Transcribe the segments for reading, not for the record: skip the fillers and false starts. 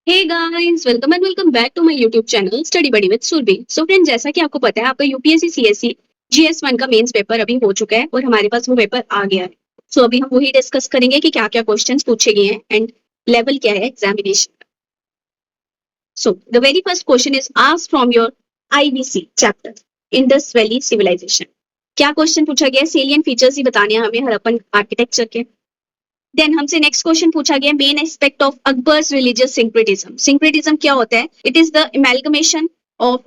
Hey guys, welcome back to my YouTube channel study buddy with Surabhi. So friend, जैसा कि आपको पता है, आपका यूपीएससी सीएससी जीएस 1 का मेंस पेपर अभी हो चुका है और हमारे पास वो पेपर आ गया है। सो अभी हम वही डिस्कस करेंगे कि क्या क्या क्वेश्चंस पूछे गए हैं एंड लेवल क्या है एग्जामिनेशन का। So the very first question is asked from your IBC chapter Indus valley civilisation. क्या क्वेश्चन पूछा गया है? सेलिएंट फीचर्स ही बताने हैं हमें हड़प्पन आर्किटेक्चर के। देन हमसे नेक्स्ट क्वेश्चन पूछा गया main aspect of Akbar's religious syncretism. Syncretism क्या होता है? It is the amalgamation of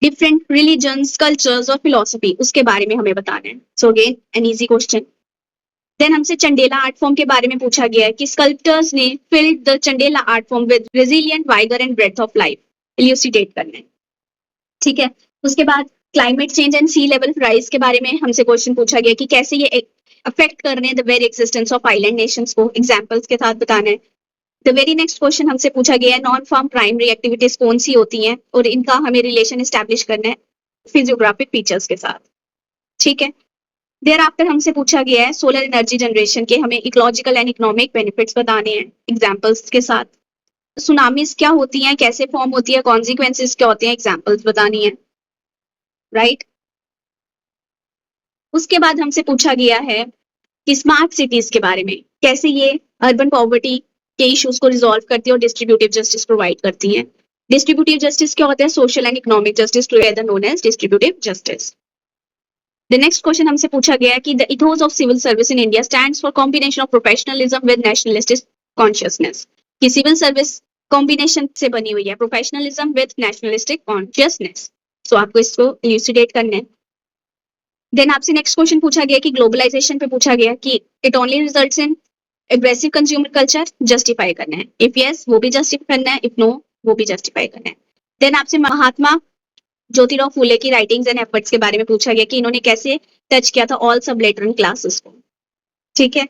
different religions, cultures और फिलोसफी, उसके बारे में हमें बताना है। So again an easy question. Then हमसे चंडेला आर्ट फॉर्म के बारे में पूछा गया है कि स्कल्प्टर्स ने filled the Chandela art form with resilient vigour and breath of life, elucidate करना है। ठीक है। उसके बाद climate change and sea level rise के बारे में हमसे क्वेश्चन पूछा गया कि कैसे ये अफेक्ट कर रहे हैं the very existence of island Nations को, एग्जांपल्स के साथ बताना है। द वेरी नेक्स्ट क्वेश्चन हमसे पूछा गया है नॉन फार्म प्राइमरी एक्टिविटीज कौन सी होती हैं और इनका हमें रिलेशन एस्टैब्लिश करना है फिजियोग्राफिक फीचर्स के साथ। ठीक है। देयर आफ्टर हमसे पूछा गया है सोलर एनर्जी जनरेशन के हमें इकोलॉजिकल एंड इकोनॉमिक बेनिफिट्स बताने हैं एग्जांपल्स के साथ। सुनामीज क्या होती हैं, कैसे फॉर्म होती है, कॉन्सिक्वेंसेज क्या होते हैं, एग्जांपल्स बतानी है। राइट। उसके बाद हमसे पूछा गया है कि स्मार्ट सिटीज के बारे में, कैसे ये अर्बन पॉवर्टी के इश्यूज को रिजॉल्व करती है और डिस्ट्रीब्यूटिव जस्टिस प्रोवाइड करती हैं। डिस्ट्रीब्यूटिव जस्टिस क्या होता है? Social and economic justice together known as distributive justice. The next question हमसे पूछा गया है कि the ethos of civil service in India stands for combination of professionalism with nationalistic consciousness. कि सिविल सर्विस कॉम्बिनेशन से बनी हुई है, professionalism with nationalistic consciousness. So आपको इसको इल्यूसिडेट करना है। देन आपसे नेक्स्ट क्वेश्चन पूछा गया कि ग्लोबलाइजेशन पे पूछा गया कि it only results in aggressive consumer culture, justify करना है। इफ यस वो भी जस्टिफाई करना है, इफ नो वो भी जस्टिफाई करना है। देन आपसे महात्मा ज्योतिराव फूले की राइटिंग्स एंड एफर्ट्स के बारे में पूछा गया कि इन्होंने कैसे टच किया था ऑल सबलेटरन क्लासेस को। ठीक है,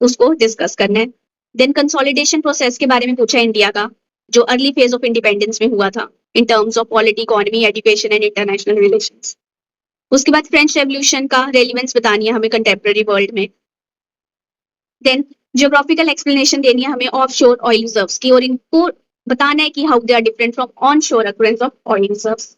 उसको डिस्कस करना है। देन कंसोलिडेशन प्रोसेस के बारे में पूछा इंडिया का, जो अर्ली फेज ऑफ इंडिपेंडेंस में हुआ था in terms of polity, economy, education and international relations. उसके बाद फ्रेंच रेवोल्यूशन का रेलिवेंस बतानी है हमें कंटेम्प्रेरी वर्ल्ड में। देन जियोग्राफिकल एक्सप्लेनेशन देनी है हमें ऑफ शोर ऑयल रिजर्व्स की और इनको बताना है कि how they are different from onshore occurrences of oil reserves.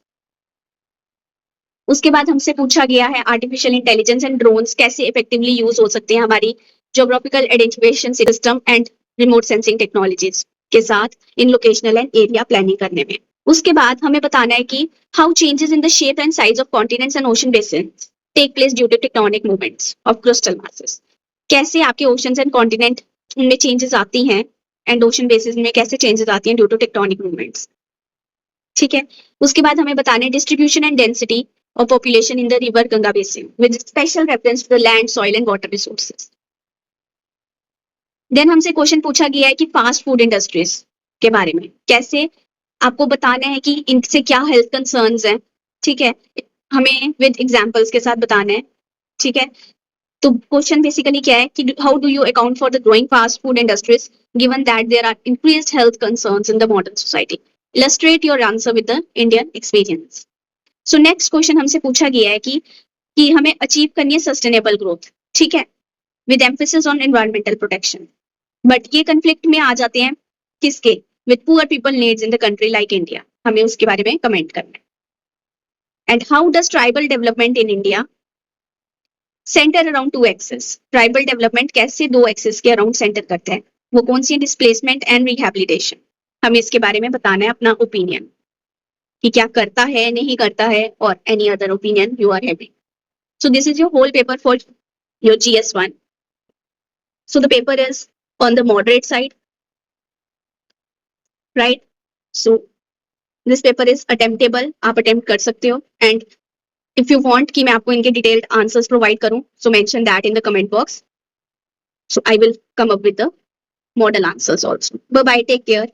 उसके बाद हमसे पूछा गया है आर्टिफिशियल इंटेलिजेंस एंड ड्रोन्स कैसे इफेक्टिवली यूज हो सकते हैं हमारी geographical identification system and remote sensing technologies के साथ in locational and area planning करने में। उसके बाद हमें बताना है कि how changes in the shape and size of continents and ocean basins take place due to tectonic movements of crystal masses. कैसे आपके ओशंस एंड कॉन्टिनेंट में चेंजेस आती हैं एंड ओशन बेसिस में कैसे चेंजेस आती हैं ड्यू टू टेक्टोनिक मूवमेंट्स। ठीक है। उसके बाद हमें बताना है distribution and density of population in the river Ganga basin with special reference to the land, soil and water resources. Then हमसे क्वेश्चन पूछा गया है कि फास्ट फूड इंडस्ट्रीज के बारे में, कैसे आपको बताना है कि इनसे क्या हेल्थ कंसर्न्स हैं। ठीक है, हमें विद एग्जांपल्स के साथ बताना है। ठीक है, तो क्वेश्चन बेसिकली क्या है कि how do you account for the growing fast food industries given that there are increased health concerns in the modern society. Illustrate your answer with the Indian experience. So next question हमसे पूछा गया है कि हमें achieve करनी है sustainable growth. ठीक है, with emphasis on environmental protection, but ये कंफ्लिक्ट में आ जाते हैं किसके? With poor people needs in the country like India. हमें उसके बारे में कमेंट करना है। And how does tribal development in India centre around 2 access. Tribal development कैसे 2 एक्सेस के अराउंड सेंटर करता है, वो कौन सी? Displacement and rehabilitation. हमें इसके बारे में बताना है अपना ओपिनियन कि क्या करता है, नहीं करता है, और any other opinion you are having. So this is your whole paper for your GS1. So the paper is on the moderate side, right? So this paper is attemptable, आप attempt कर सकते हो, and if you want कि मैं आपको इनके detailed answers provide करूं, so mention that in the comment box. So I will come up with the model answers also. Bye bye, take care.